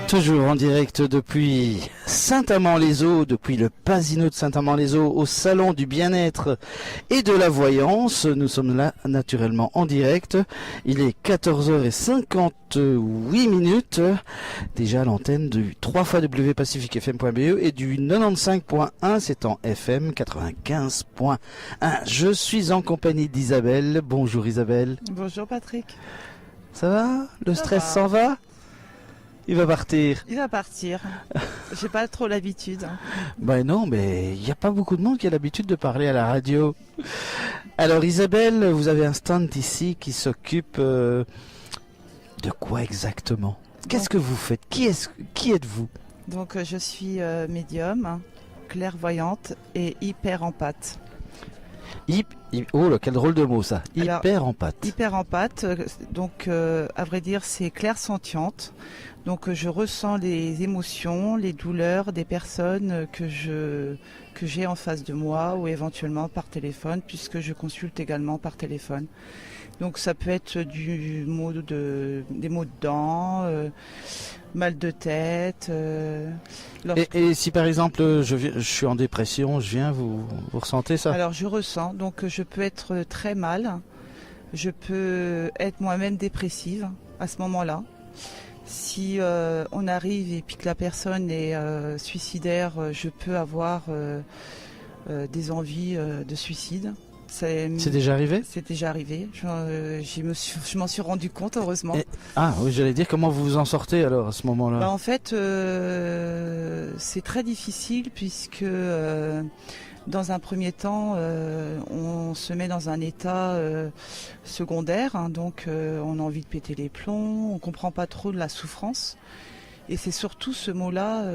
Toujours en direct depuis Saint-Amand-les-Eaux, depuis le Pasino de Saint-Amand-les-Eaux, au Salon du Bien-être et de la Voyance. Nous sommes là naturellement en direct. Il est 14h58, déjà à l'antenne du 3xwpacificfm.be et du 95.1, c'est en FM 95.1. Je suis en compagnie d'Isabelle. Bonjour Isabelle. Bonjour Patrick. Ça va? Le stress s'en va? Il va partir. Il va partir. J'ai pas trop l'habitude. Ben non, mais il n'y a pas beaucoup de monde qui a l'habitude de parler à la radio. Alors Isabelle, vous avez un stand ici qui s'occupe de quoi exactement? Qu'est-ce que vous faites? Qui êtes-vous? Donc je suis médium, clairvoyante et hyper empathe. Oh là, quel drôle de mot ça. Hyper empathe. Hyper empathe, donc à vrai dire c'est clairsentiente. Donc je ressens les émotions, les douleurs des personnes que j'ai en face de moi ou éventuellement par téléphone, puisque je consulte également par téléphone. Donc ça peut être des maux de dents, mal de tête. Et si par exemple je suis en dépression, je viens, vous ressentez ça? Alors je ressens, donc je peux être très mal, je peux être moi-même dépressive à ce moment-là. Si on arrive et puis que la personne est suicidaire, je peux avoir des envies de suicide. C'est déjà arrivé? C'est déjà arrivé. Je m'en suis rendu compte, heureusement. Ah oui, j'allais dire, comment vous vous en sortez alors à ce moment-là? En fait, c'est très difficile puisque dans un premier temps, on se met dans un état secondaire, hein, donc on a envie de péter les plombs, on comprend pas trop de la souffrance. Et c'est surtout ce mot-là,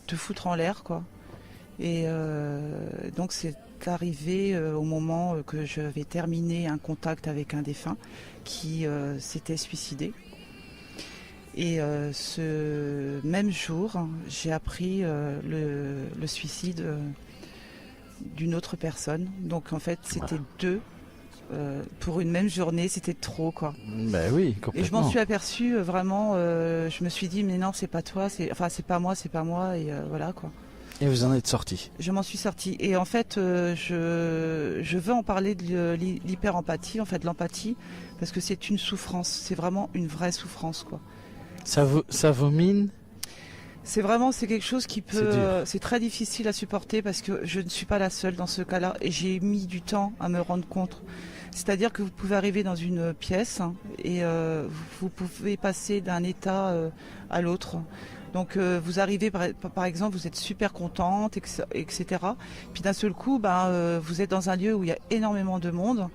te foutre en l'air, quoi. Et donc c'est arrivé au moment que je vais terminer un contact avec un défunt qui s'était suicidé. Et ce même jour, j'ai appris le suicide d'une autre personne. Donc en fait, c'était deux. Pour une même journée, c'était trop, quoi. Ben oui, complètement. Et je m'en suis aperçue vraiment, je me suis dit, mais non, c'est pas toi, c'est pas moi, et voilà, quoi. Et vous en êtes sorti? Je m'en suis sortie. Et en fait, je veux en parler de l'hyper-empathie, en fait, de l'empathie, parce que c'est une souffrance, c'est vraiment une vraie souffrance, quoi. Ça vous mine? C'est quelque chose qui peut... c'est très difficile à supporter parce que je ne suis pas la seule dans ce cas-là et j'ai mis du temps à me rendre compte. C'est-à-dire que vous pouvez arriver dans une pièce et vous pouvez passer d'un état à l'autre. Donc vous arrivez, par exemple, vous êtes super contente, etc. Puis d'un seul coup, vous êtes dans un lieu où il y a énormément de monde.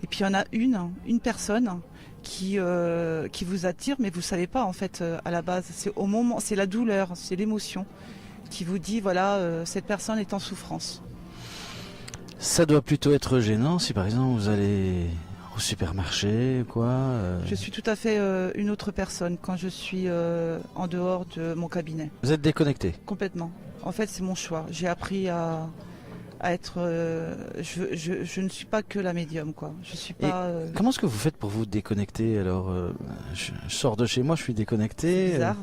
Et puis il y en a une personne qui vous attire, mais vous savez pas en fait à la base. C'est au moment, c'est la douleur, c'est l'émotion qui vous dit voilà, cette personne est en souffrance. Ça doit plutôt être gênant si par exemple vous allez au supermarché, quoi. Je suis tout à fait une autre personne quand je suis en dehors de mon cabinet. Vous êtes déconnecté? Complètement. En fait, c'est mon choix. J'ai appris à être. Je ne suis pas que la médium, quoi. Je suis pas. Comment est-ce que vous faites pour vous déconnecter? Alors, je sors de chez moi, je suis déconnecté. C'est bizarre.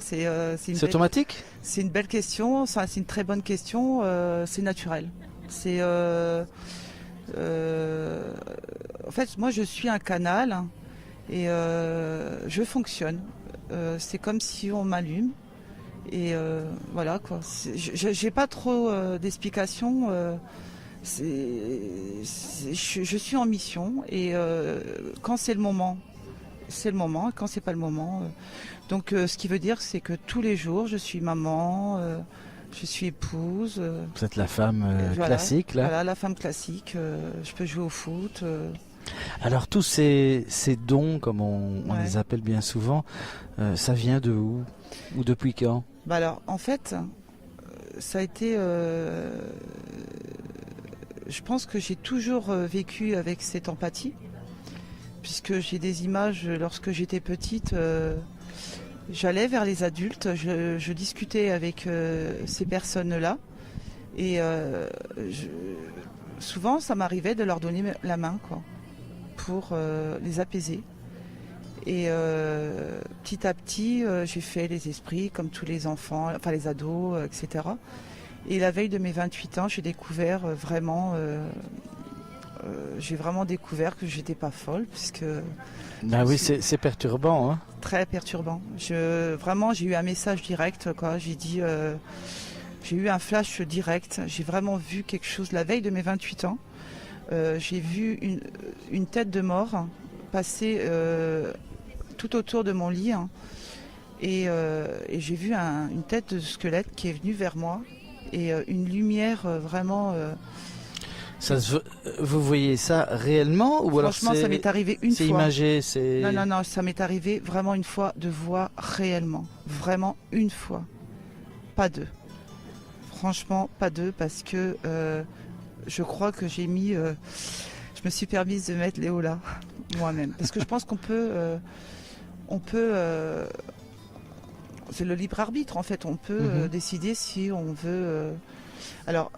C'est automatique? C'est une belle question. C'est une très bonne question. C'est naturel. C'est. En fait, moi, je suis un canal et je fonctionne. C'est comme si on m'allume. Et voilà, quoi. J'ai pas trop d'explications. Je suis en mission et quand c'est le moment, c'est le moment. Et quand c'est pas le moment, donc ce qui veut dire, c'est que tous les jours, je suis maman, je suis épouse. Vous êtes la femme classique, là. Voilà, la femme classique. Je peux jouer au foot. Alors tous ces dons, comme on les appelle bien souvent, ça vient de où? Ou depuis quand? Alors, en fait, ça a été... je pense que j'ai toujours vécu avec cette empathie, puisque j'ai des images, lorsque j'étais petite, j'allais vers les adultes, je discutais avec ces personnes-là, et souvent, ça m'arrivait de leur donner la main, quoi, pour les apaiser. Et petit à petit, j'ai fait les esprits comme tous les enfants, enfin les ados, etc. Et la veille de mes 28 ans, j'ai découvert j'ai vraiment découvert que j'étais pas folle, puisque Ah oui, c'est perturbant. Hein. très perturbant. Vraiment, j'ai eu un message direct, quoi. J'ai eu un flash direct. J'ai vraiment vu quelque chose la veille de mes 28 ans. J'ai vu une tête de mort passer tout autour de mon lit, hein. Et j'ai vu une tête de squelette qui est venue vers moi et une lumière vraiment. Vous voyez ça réellement ou alors Franchement, ça m'est arrivé une fois. C'est imagé, c'est. Non, ça m'est arrivé vraiment une fois de voir réellement, vraiment une fois, pas deux. Franchement, pas deux, parce que je crois que je me suis permise de mettre Léo là, moi-même. Parce que je pense qu'on peut, c'est le libre arbitre en fait, on peut décider si on veut. Alors,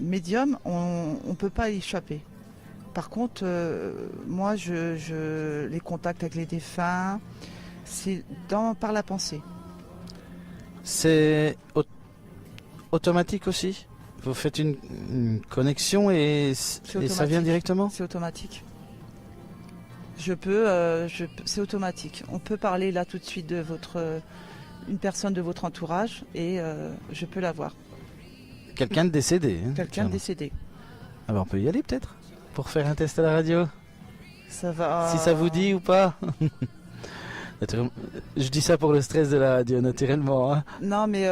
médium, on ne peut pas y échapper. Par contre, moi, les contacts avec les défunts, c'est par la pensée. C'est automatique aussi. Vous faites une connexion et ça vient directement. C'est automatique. C'est automatique. On peut parler là tout de suite de une personne de votre entourage et je peux la voir. Quelqu'un de décédé. Hein, Quelqu'un de décédé. Ah ben on peut y aller peut-être pour faire un test à la radio. Ça va. Si ça vous dit ou pas. Je dis ça pour le stress de la radio, naturellement. Hein. Non, mais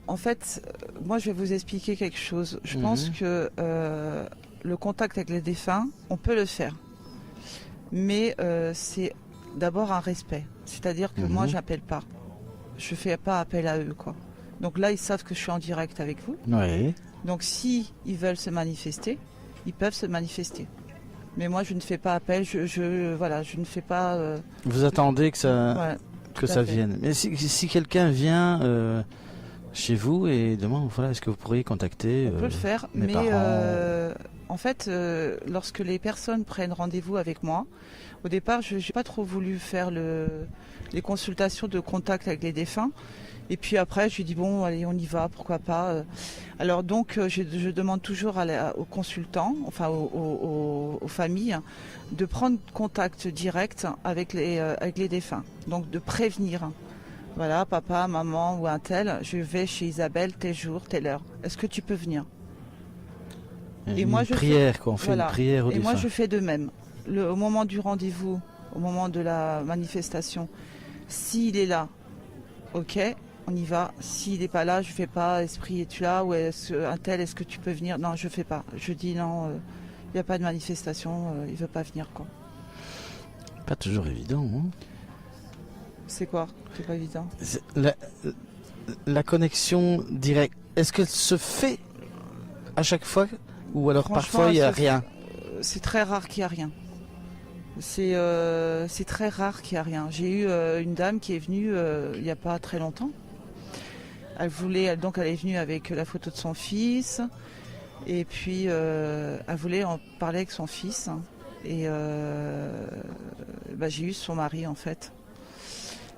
en fait, moi, je vais vous expliquer quelque chose. Je pense que le contact avec les défunts, on peut le faire. Mais c'est d'abord un respect. C'est-à-dire que moi, j'appelle pas. Je fais pas appel à eux, quoi. Donc là, ils savent que je suis en direct avec vous. Oui. Donc si ils veulent se manifester, ils peuvent se manifester. Mais moi, je ne fais pas appel. Je ne fais pas. Vous attendez que ça, ouais, vienne. Mais si quelqu'un vient chez vous et demande, voilà, est-ce que vous pourriez contacter on peut le faire, mais en fait, lorsque les personnes prennent rendez-vous avec moi, au départ, je n'ai pas trop voulu faire les consultations de contact avec les défunts. Et puis après, je lui dis bon, allez, on y va, pourquoi pas. Alors donc, je demande toujours aux consultants, enfin aux familles, de prendre contact direct avec les défunts. Donc de prévenir. Voilà, papa, maman ou un tel, je vais chez Isabelle tel jour, telle heure. Est-ce que tu peux venir ? Et moi, je prière, fais, quoi. On fait une prière au défunt. Et moi, je fais de même. Au moment du rendez-vous, au moment de la manifestation, s'il est là, ok, on y va. S'il n'est pas là, je ne fais pas esprit, es-tu là ? Ou un tel, est-ce que tu peux venir ? Non, je ne fais pas. Je dis non, il n'y a pas de manifestation, il ne veut pas venir, quoi. Pas toujours évident, hein. C'est quoi ? C'est pas évident. La connexion directe, est-ce qu'elle se fait à chaque fois ou alors parfois il n'y a rien ? C'est très rare qu'il n'y a rien. C'est très rare qu'il n'y a rien. J'ai eu une dame qui est venue il n'y a pas très longtemps. Elle est venue avec la photo de son fils. Et puis elle voulait en parler avec son fils. Et j'ai eu son mari en fait.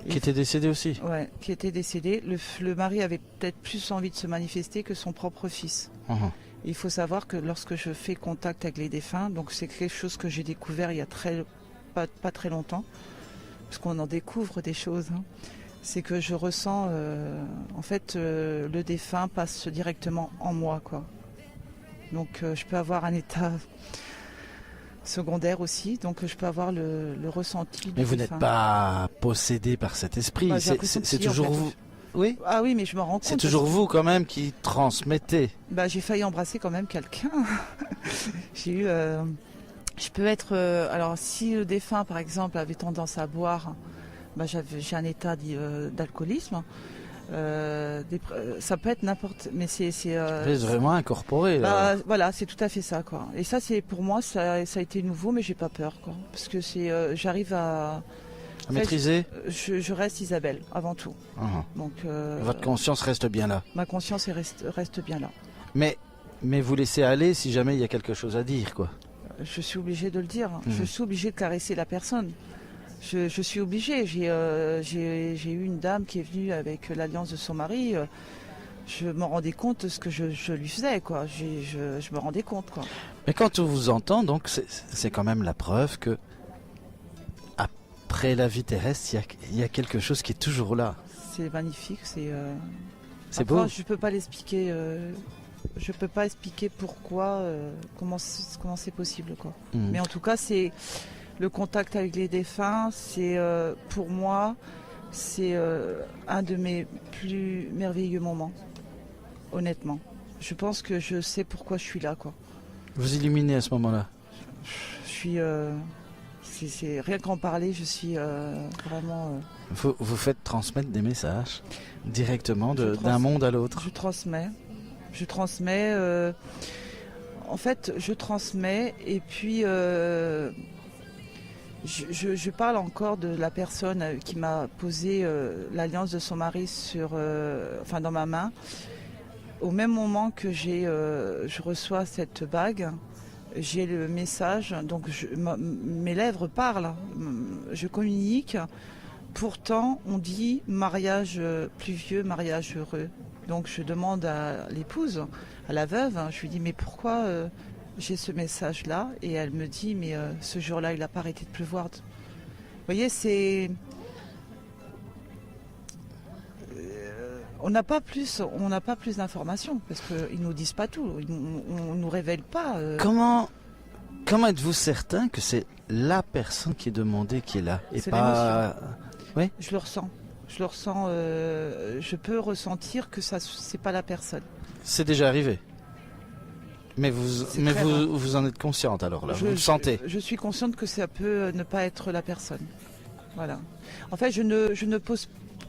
Qui était décédé aussi ? Ouais, qui était décédé. Le mari avait peut-être plus envie de se manifester que son propre fils. Il faut savoir que lorsque je fais contact avec les défunts, donc c'est quelque chose que j'ai découvert il y a pas très longtemps, parce qu'on en découvre des choses, hein. C'est que je ressens, en fait, le défunt passe directement en moi, quoi. Donc je peux avoir un état secondaire aussi, donc je peux avoir le ressenti. Mais vous n'êtes pas possédé par cet esprit, c'est toujours en fait, vous. Oui. Ah oui, mais je me rends compte. C'est toujours vous quand même qui transmettez. J'ai failli embrasser quand même quelqu'un. J'ai eu. Je peux être. Alors, si le défunt, par exemple, avait tendance à boire, j'ai un état d'alcoolisme. Ça peut être n'importe. Mais c'est vraiment incorporé là. Voilà, c'est tout à fait ça, quoi. Et ça, c'est pour moi, ça a été nouveau, mais j'ai pas peur, quoi, parce que j'arrive à maîtriser. Je reste Isabelle avant tout. Donc votre conscience reste bien là. Ma conscience reste bien là. Mais vous laissez aller si jamais il y a quelque chose à dire, quoi. Je suis obligée de le dire. Je suis obligée de caresser la personne. Je suis obligée. J'ai eu une dame qui est venue avec l'alliance de son mari. Je me rendais compte de ce que je lui faisais, quoi. Je me rendais compte, quoi. Mais quand on vous entend, donc c'est quand même la preuve que après la vie terrestre, il y a quelque chose qui est toujours là. C'est magnifique, c'est beau. Je peux pas l'expliquer. Je peux pas expliquer pourquoi, comment c'est possible, quoi. Mais en tout cas, c'est le contact avec les défunts. C'est pour moi, c'est un de mes plus merveilleux moments. Honnêtement, je pense que je sais pourquoi je suis là, quoi. Vous illuminez à ce moment-là. Je suis, c'est rien qu'en parler, je suis vraiment. Vous faites transmettre des messages directement d'un monde à l'autre. Je transmets. En fait, je transmets et puis je parle encore de la personne qui m'a posé l'alliance de son mari dans ma main. Au même moment que je reçois cette bague, j'ai le message, donc mes lèvres parlent, je communique. Pourtant, on dit mariage pluvieux, mariage heureux. Donc je demande à l'épouse, à la veuve, je lui dis mais pourquoi j'ai ce message-là? Et elle me dit mais ce jour-là, il n'a pas arrêté de pleuvoir. Vous voyez, c'est... On n'a pas plus d'informations parce qu'ils nous disent pas tout. On nous révèle pas. Comment êtes-vous certain que c'est la personne qui est demandée qui est là et c'est pas... Oui. Je le ressens. Je peux ressentir que c'est pas la personne. C'est déjà arrivé. Mais vous en êtes consciente alors là. Vous le sentez. Je suis consciente que ça peut ne pas être la personne. Voilà. En fait,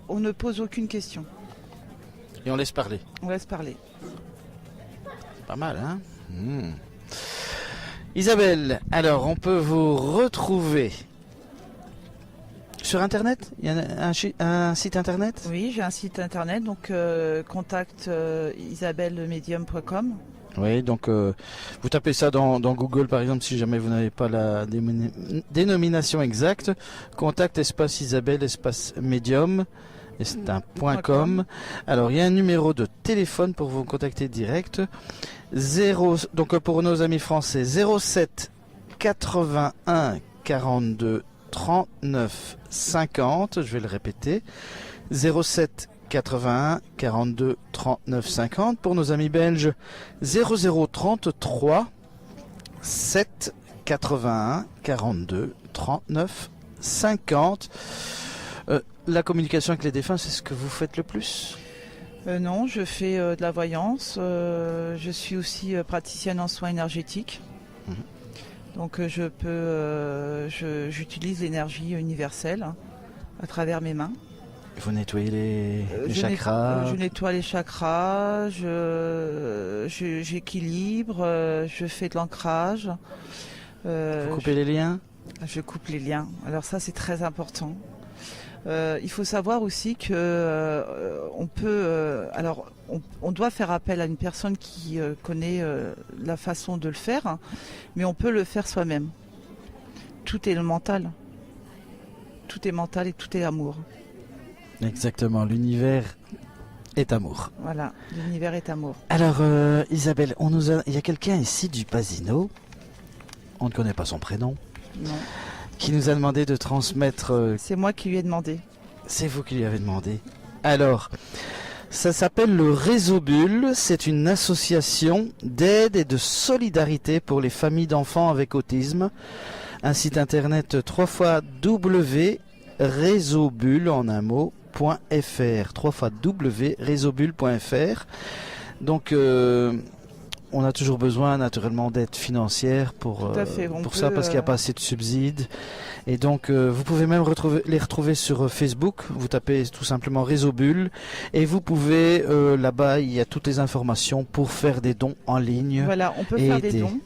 on ne pose aucune question. Et on laisse parler. On laisse parler. C'est pas mal, hein? Isabelle, alors on peut vous retrouver sur Internet? Il y a un site Internet? Oui, j'ai un site Internet, donc contact isabellemedium.com. Oui, donc vous tapez ça dans Google par exemple si jamais vous n'avez pas la dénomination exacte. Contact espace Isabelle espace médium. Et c'est un .com. Alors il y a un numéro de téléphone pour vous contacter direct. Donc pour nos amis français 07 81 42 39 50. Je vais le répéter. 07 81 42 39 50. Pour nos amis belges 0033 7 81 42 39 50. La communication avec les défunts, c'est ce que vous faites le plus? Non, je fais de la voyance. Je suis aussi praticienne en soins énergétiques. Donc j'utilise l'énergie universelle à travers mes mains. Vous nettoyez les chakras? Je nettoie les chakras, j'équilibre, je fais de l'ancrage. Vous coupez les liens? Je coupe les liens. Alors ça, c'est très important. Il faut savoir aussi que on doit faire appel à une personne qui connaît la façon de le faire, mais on peut le faire soi-même. Tout est le mental. Tout est mental et tout est amour. Exactement, l'univers est amour. Voilà, l'univers est amour. Alors Isabelle, il y a quelqu'un ici du Pasino, on ne connaît pas son prénom. Non. Qui nous a demandé de transmettre... C'est moi qui lui ai demandé. C'est vous qui lui avez demandé. Alors, ça s'appelle le Réseau Bulle. C'est une association d'aide et de solidarité pour les familles d'enfants avec autisme. Un site internet www.réseaubulle en un mot.fr. www.réseaubulle.fr. Donc... on a toujours besoin naturellement d'aide financière pour ça parce qu'il n'y a pas assez de subsides. Et donc vous pouvez même les retrouver sur Facebook. Vous tapez tout simplement Réseau Bulle et vous pouvez là-bas il y a toutes les informations pour faire des dons en ligne. Voilà, on peut faire aider. des dons.